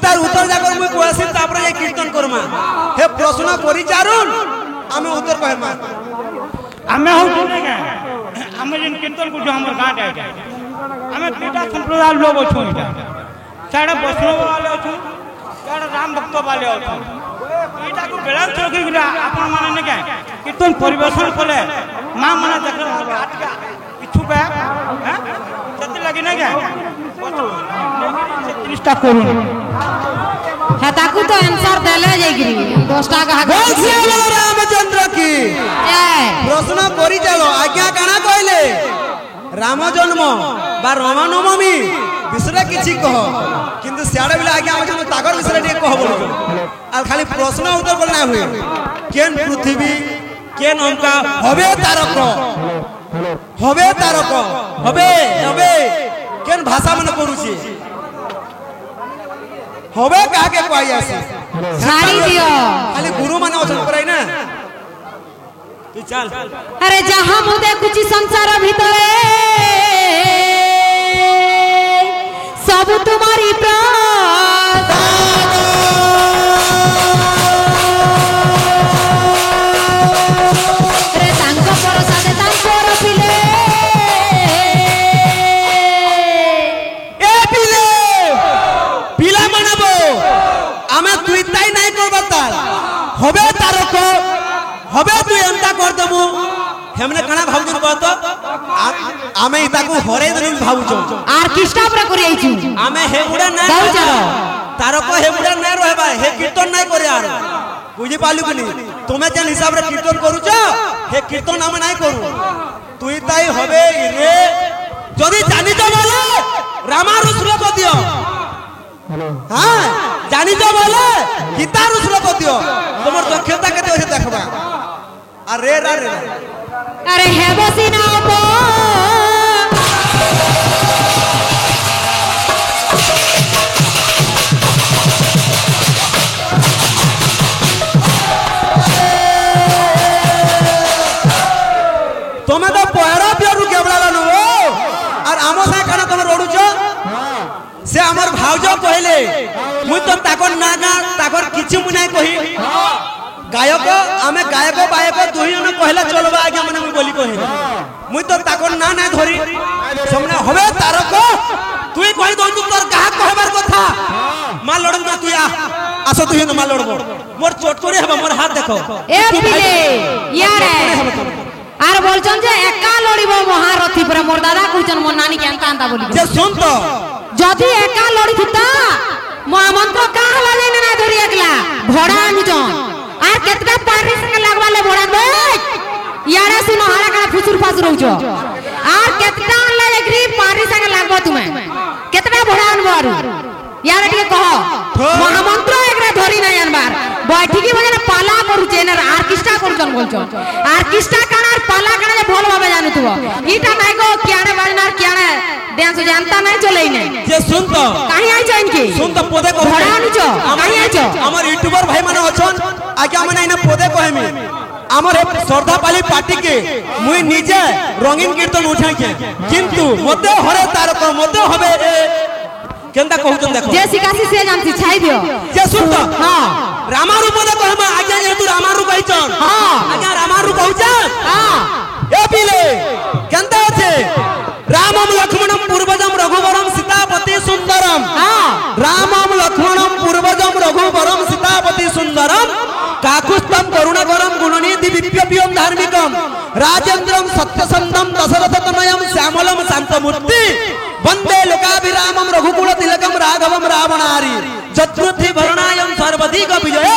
इतार उत्तर जाकर मुई कहसी तापर ये कीर्तन करमा हे प्रश्न परिचारुन आमे उत्तर कहमा आमे हो के आमे जिन कीर्तन को हमर गांठ आइटा आमे तीटा संप्रदाय लोग अछु इटा साडा वैष्णव वाले अछु साडा राम भक्त वाले अछु इटा को बेलान चौकी गिरा आपन माने ने के कीर्तन परिवेशन कले मां माने देखल आटका इच्छुक है सत्य लगी ना क्या 30 टा करून है ताकू तो आंसर देले जाईगिरी 10 टा कहा रामचंद्र की प्रश्न करी चलो आज्ञा काना कहले राम जन्म बा रामनवमी विषय किछि कह किंतु सियाडे बिला आज्ञा हम तागर विषय टे कह बोलो आ खाली प्रश्न उत्तर बोलना हुए केन पृथ्वी केन अंका हबे तारक हबे केन भाषा मन करूची हबे कहा के कोई आसे सारी दियो खाली गुरु माने वचन कराई ना तू चल अरे जहां मुदे कुछ संसार भीतरे सब तुम्हारी प्राण रे तांको परसादे तांको रखिले ए पिला मानबो आमे तुइताई नाही करबता हबे तारक हबे तू एंता कर देबो हमने कना भाबुन बतो आमे इता को हरे दिन भाबुचो आर किस्टा पर करि आइछु आमे हेमुडा ना तारक हेमुडा ना रहबा हे कीर्तन नाही करे यार बुझी पालु कनी तुमे जन हिसाब रे कीर्तन करूचो हे कीर्तन आमे नाही करू तुइताई हबे रे जदी जानि तो बोले रामारु श्लोक दियो हां जानि तो बोले गीतारु श्लोक दियो तमर दक्षता केते होय देखबा अरे अरे है बसी ना बो तमे तो पहरा पियरु केबला नो और आमो से काना तमे रोडुचो से हमर भाउजो कहले मुई तो ताकर ना ताकर किछि मुई नाही कहि गायक आमे गायक बायक दुही ने कहला चलबा आगे मने मुई बोली कहि मुई तो ताकर ना ना धरी समने हबे तारक तुई कहि दउ तोर कहा कहबार कथा मा लड़न ना तू आसो तुही न मा लड़बो मोर चोटकोरी हेबा मोर हाथ देखो ए पिले यार आर बोलचन जे एका लड़िबो महारथी पर मोर दादा कहचन मोर नानी के अंता अंता बोली जे सुन तो जदी एका लड़ी थुता मो आमंत्र का हला लेने ना धरी एकला भोड़ा आनुजन आर केतटा पारी संग लागवाले भोड़ा दे यारा सुनो हारा का फुसुर फासुर होचो आर केतटा ले एग्री पारी संग लागबो तुमे केतटा भोड़ा अनबो आरु यारा के कहो महामंत्र एकरा धरी ना अनबार बैठी बजे पाला करूचे ना आर्केस्ट्रा करूचन बोलचो आर्केस्ट्रा काना पाला काना भल भाबे जानुथबो इटा नाइ को कियाने बाजनार कियाने डांस जानता नहीं चले नहीं जे सुन तो काहे आइ छ इनके सुन तो पोदे को भड़ा आनुचो काहे आइ छ हमर यूट्यूबर भाई माने अछन आके माने इने पोदे कहमी हमर श्रद्धा पाली पार्टी के मुई निजे रंगीन कीर्तन उठाई के किंतु मते हरे तारक मते हबे केंदा कहउचन देखो जे सिकासी से जानती छाई दियो जे सुन तो हां रामारु पोदे कहमा आज्ञा जे तू रामारु कहचन हां आज्ञा रामारु कहचन हां ए पिले केंदा छे रामम लक्ष्मणम पूर्वजम रघुवरम सीतापति सुंदरम हां रामम लक्ष्मणम पूर्वजम रघुवरम सीतापति सुंदरम काकुस्तम करुणाकरम गुणनिधि दिव्यपियम धार्मिकम राजेंद्रम सत्यसंधम दशरथतनयम श्यामलम शांतमूर्ति वंदे लोकाभिरामम रघुकुल तिलकम राघवम रावणारी जत्रुथि भरणायम सर्वधिक विजय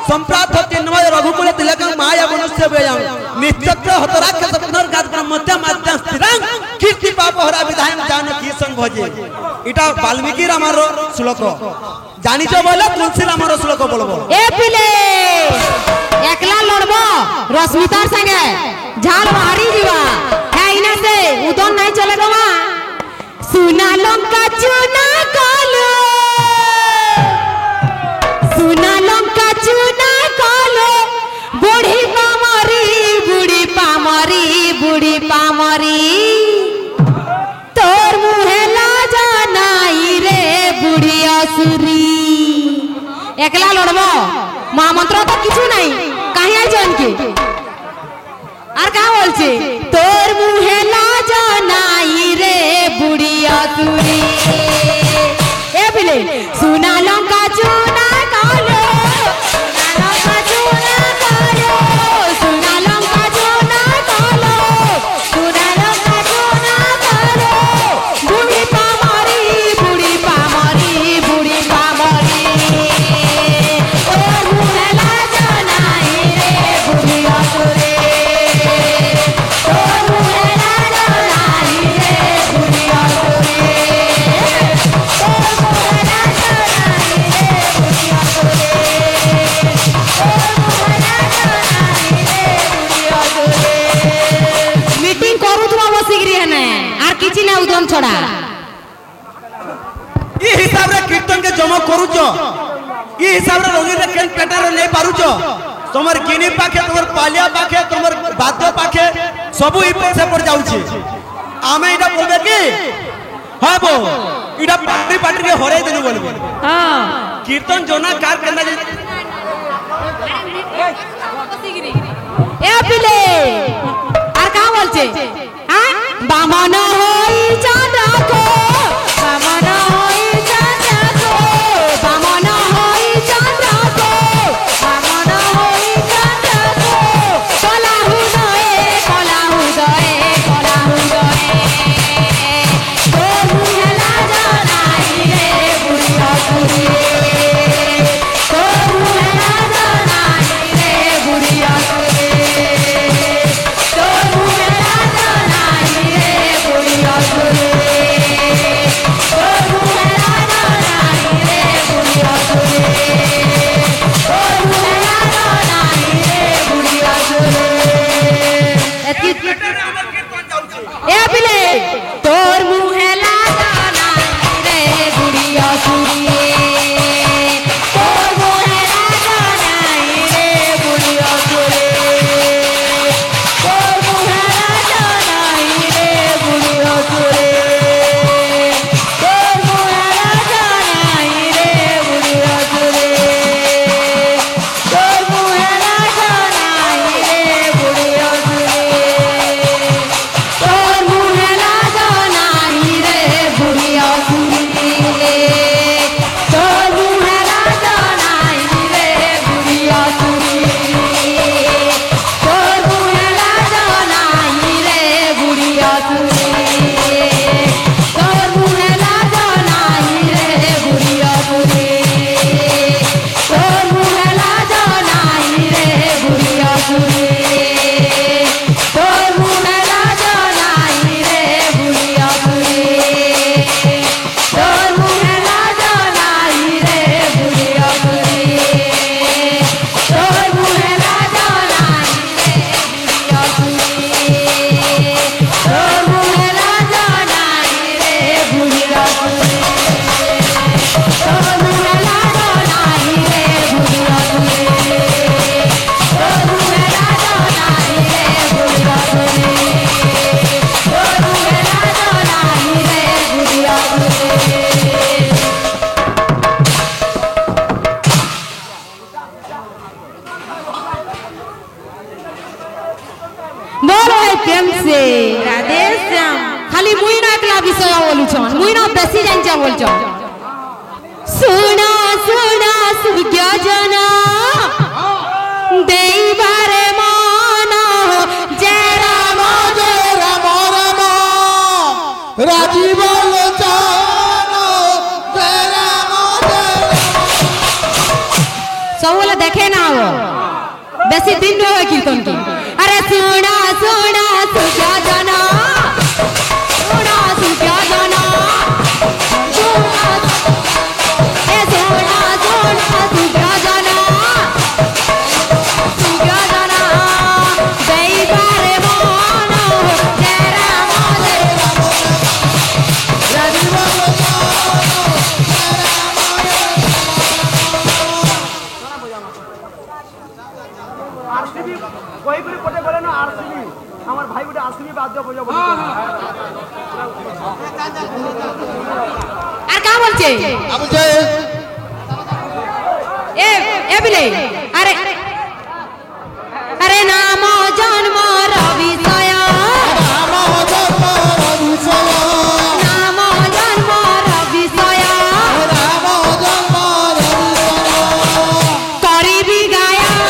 संप्राप्त चिन्मय रघुकुल तिलकम माया मनुष्य व्ययम नित्यत्र हतराक्षस पुनर्घात ब्रह्मत्या माद्या स्थिरं कीर्ति पापहरा विधायम जानकी संग भजे इटा वाल्मीकि रामार श्लोक जानिछो बोले तुलसी रामार श्लोक बोलबो ए पिले एकला लड़बो रश्मितार संगे झाल मारी जीवा है इना से उदन नहीं चले गवा सुना लंका चुना कालो सुना लंका चुना कालो बूढ़ी पामरी तोर मुहे लाजा नाई रे बुढ़िया सुरी একলা লড়ব মহামন্ত্র তো কিছু নাই কাহি আইছেন কি আর কা বলছে তোর মুহে লাজ নাই রে বুড়িয়া তুই এ বিলে সোনা লঙ্কা চুনা কালো সোনা লঙ্কা চুনা কালো সোনা লঙ্কা চুনা কালো সোনা লঙ্কা চুনা কালো বুড়ি পামারি বুড়ি পামারি বুড়ি পামারি তোর মুহে লাজ নাই রে বুড়িয়া তুই তোর মুহে লাজ নাই রে বুড়িয়া তুই मीटिंग करू तुम बसिकरी है आर किछि ना उदम छड़ा ई हिसाब रे कीर्तन के जमा करूछ ई हिसाब रे रोगी रे केन पेटार नै पारुछ तमर गिनी पाखे तमर पालिया पाखे तमर बाद्य पाखे सब ई पैसा पड़ जाउछि आमे इडा बोलबे की हाबो इडा पार्टी पार्टी के हराई देनु बोलबे हां कीर्तन जोना कार करना जे ए पिले আর কা বলছে হ্যাঁ বামন হই চাঁদা কো বামন হই চাঁদা কো বামন হই চাঁদা কো বামন হই চাঁদা কো কলা হুদয়ে কলা হুদয়ে কলা হুদয়ে তো মুহেলা জানাই রে বুড়িয়া তুই তো মুহেলা জানাই রে বুড়িয়া তুই তো মুহেলা জানাই রে বুড়িয়া তুই তো মুহেলা জানাই রে বুড়িয়া তুই তো মুহেলা জানাই রে বুড়িয়া তুই এ বিলে তোর মুহেলা জানাই রে বুড়িয়া তুই তোর মুহেলা জানাই রে বুড়িয়া তুই তোর মুহেলা জানাই রে বুড়িয়া তুই তোর মুহেলা জানাই রে বুড়িয়া তুই তোর মুহেলা জানাই রে বুড়িয়া তুই তোর মুহেলা জানাই রে বুড়িয়া তুই তোর মুহেলা জানাই রে বুড়িয়া তুই তোর মুহেলা জানাই রে বুড়িয়া তুই তোর মুহেলা জানাই রে বুড়িয়া তুই তোর মুহেলা জানাই রে বুড়িয়া তুই তোর মুহেলা জানাই রে বুড়িয়া তুই তোর মুহেলা জানাই রে বুড়িয়া তুই তোর মুহেলা জানাই রে বুড়িয়া তুই তোর মুহেলা জানাই রে বুড়িয়া তুই তোর মুহেলা জানাই রে বুড়িয়া তুই তোর মুহেলা জানাই রে বুড়িয়া তুই তোর মুহেলা জানাই রে বুড়িয়া তুই बोलो है प्रेम से राधे श्याम खाली मुई ना एकला विषय बोलुछन मुई ना बेसी जानचा बोलछन सुना सुना सुज्ञ जना देइबारे मान जय राम राम राम राजीव लोचन जय राम सब बोले देखे ना हो बेसी दिन न हो कीर्तन की अरे सुना सुना सुज्ञ जना सुना सुज्ञ जना सुना ए सुना सुना सुज्ञ जना सुज्ञ जना देइबारे मान जय राम राजीव कोई भी कोटे बोले ना आरसीबी हमार भाई बेटा आरसीबी बात जो बोलो আর কা বলছে अब जे এ পিলে আরে আরে নাম জন্ম রবিষয় নাম জন্ম রবিষয় করিবি গায়ন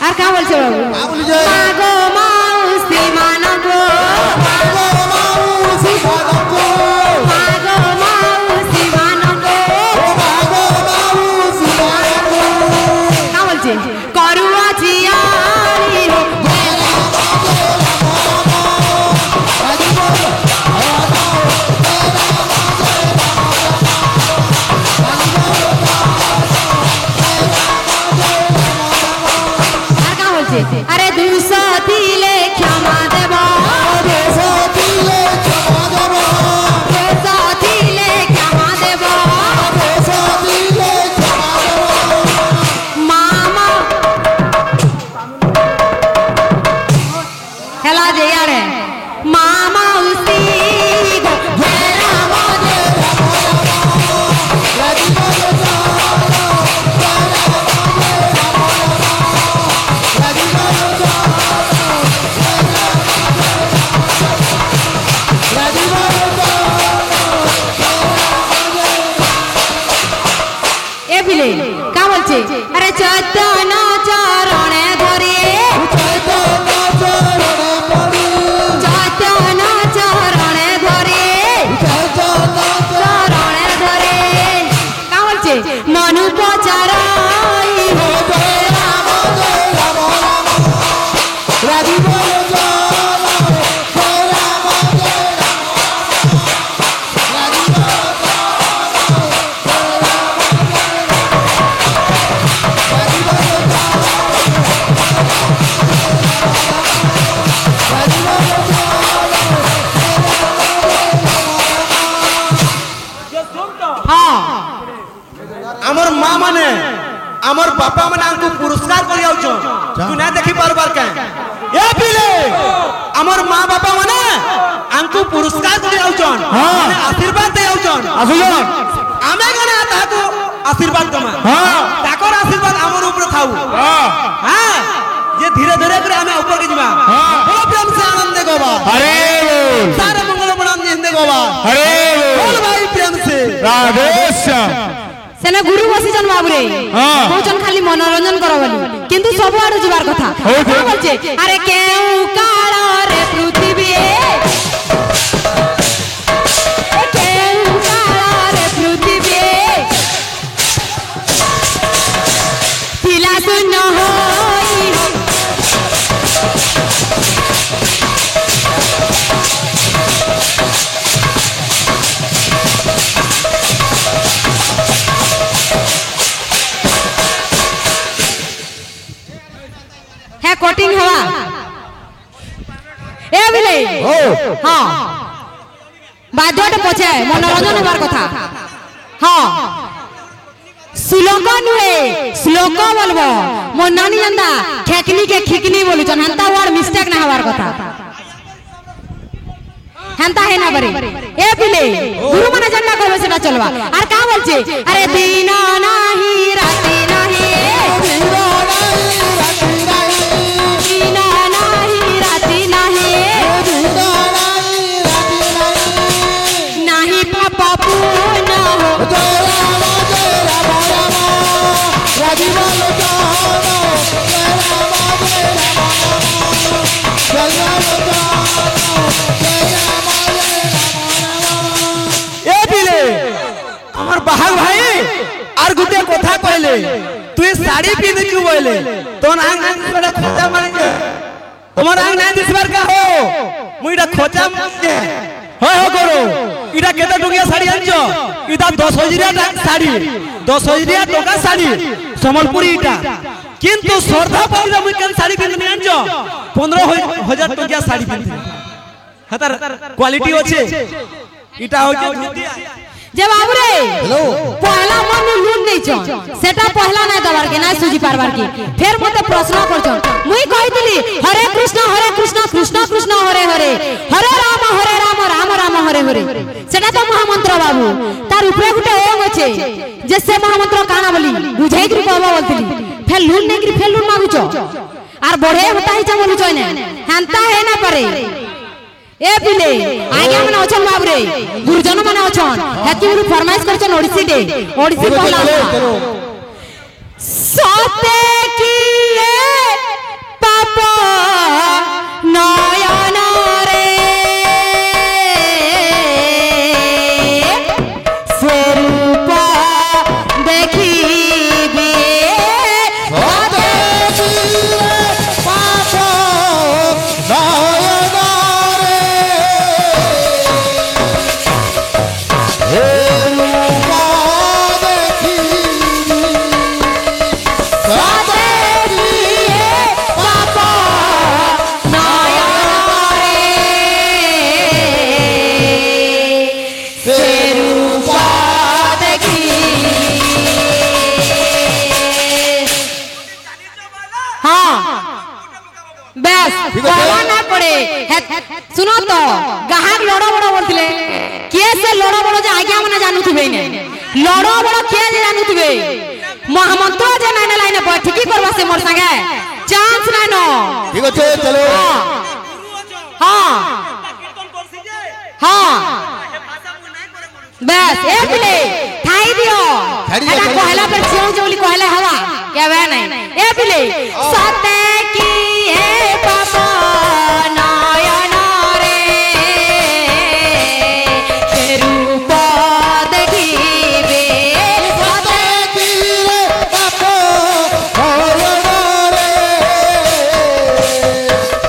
আর কা বলছো বাবু মাগো মাউসি মানগো মাগো মাউসি মানগো কা বলছে করুয়া জিয়ারি আর কা বলছে আরে 200 দিলে ক্ষমা দেব 200 দিলে ক্ষমা দেব মামা হেলা যে আরে মামা উসি গো হেরা মজে এ বিলে কা বলছে আরে চৈতন্য চরণে ধরে চৈতন্য চরণে ধরে চরণে ধরে কা বলছে মনু পচারাই হ্যাঁ আমার মা মানে আমার বাপা মানে আমাকে পুরস্কার করে যাচ্ছ তুই না দেখি পারবার কেন এ পিলে আমার মা বাপা মানে আমাকে পুরস্কার করে যাচ্ছন মানে আশীর্বাদ দিয়ে যাচ্ছন আমি কেন তাকে আশীর্বাদ দমা তাকর আশীর্বাদ আমার উপরে থাউ হ্যাঁ যে ধীরে ধীরে করে আমি উপরে যাবা বড় প্রেম সে আনন্দে গোবা हरे बोल सारे मंगल प्रणाम जिंदे गोवा हरे बोल भाई प्रेम से राधे श्याम সেনে গুরু বসিছন বাবুরে কৌচন খালি মনোরঞ্জন কর বলি কিন্তু সব আড়ু যাবার কথা হইছে। বলছে আরে কেউ কাଳରେ পৃথিবী কেউ কাଳରେ পৃথিবী ଥିଲା শূন্য হই হ্যাঁ কোটিং হওয়া এ বিলে হ্যাঁ বাদ্যটা পছে মনোরঞ্জন হবার কথা হ্যাঁ শ্লোক নুহে শ্লোক বলব মো নানি জানতা খেকনি কে খিকনি বলুছন হান্তা ওয়ার্ড মিস্টেক না হবার কথা হান্তা হে না পারে এ পিলে গুরু মানে জাননা কইবে সেটা চলবা আর কা বলছে আরে দিন নাহি রাতি নাহি দিন নাহি রাতি নাহি নাহি পাপ পুণ্য এ পিলে আমার বাহাগ ভাই আর গুতে কথা কইলে তুই শাড়ি পিনে কি বইলে তোর আং আং করে খোঁচা মারি তোমার আং নাই দিসবার কা হো মুইটা খোঁচা মারছে হয় হো করো ইটা কেতে টুকিয়া শাড়ি আনছো ইটা 10,000 টাকা শাড়ি 10,000 টাকা শাড়ি সম্বলপুরি ইটা কিন্তু শ্রদ্ধা পাইলে মুই কেন শাড়ি পিন্ধি জানছ 15,000 টাকা শাড়ি পিন্ধি হাতার কোয়ালিটি আছে এটা হচ্ছে ধুতি যে বাবু রে পহলা মন লুন নেইছ সেটা পহলা নাই দবার के নাই সুজি পারবার কি ফের মতে প্রশ্ন করছ মুই কইতিলি হরে কৃষ্ণ কৃষ্ণ কৃষ্ণ হরে হরে হরে রাম রাম রাম হরে হরে সেটা তো মহামন্ত্র বাবু তার উপরে গুটে ওম আছে যে সে মহামন্ত্র কানা বলি বুঝাই কি কইবা বলতিলি ফের লুন নেই কি ফের লুন মাগুছ আর বড়ে হতাই চা বলুছ না হানতা হে না পারে ए पिले आगे मन अछन बाबू रे गुरुजन मन अछन हेति गुरु फरमाइश करछन ओडिसी पहला सते किए पाप नयन रे स्वरूप देखिबे सते किए पाप ना पड़े सुनो तो गाहक लड़ो बड़ो बोलथिले के से लड़ो बड़ो जे आज्ञा माने जानुथिबे ने लड़ो बड़ो के जे जानुथिबे महामंत्र जे नाइना लाइने पर ठीकी करबा से मोर संगे चांस नाइ न ठीक আছে চলো हां हां बस ए पिले ठाई दियो एटा कहला पर छियो जोली कहले हवा के बे नहीं ए पिले सते की है पापा नयन रे रूप देखिबे सते किए पाप नयन रे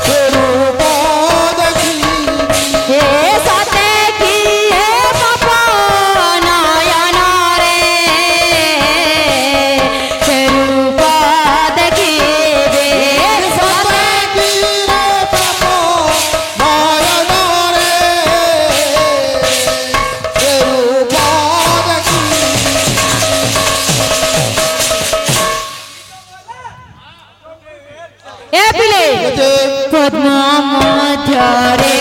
स्वरूप देखिबे हे सते की है पापा नयन रे रूप देखिबे सते किए पाप नयन रे स्वरूप ए पिले देखिबे पद्म मध्यरे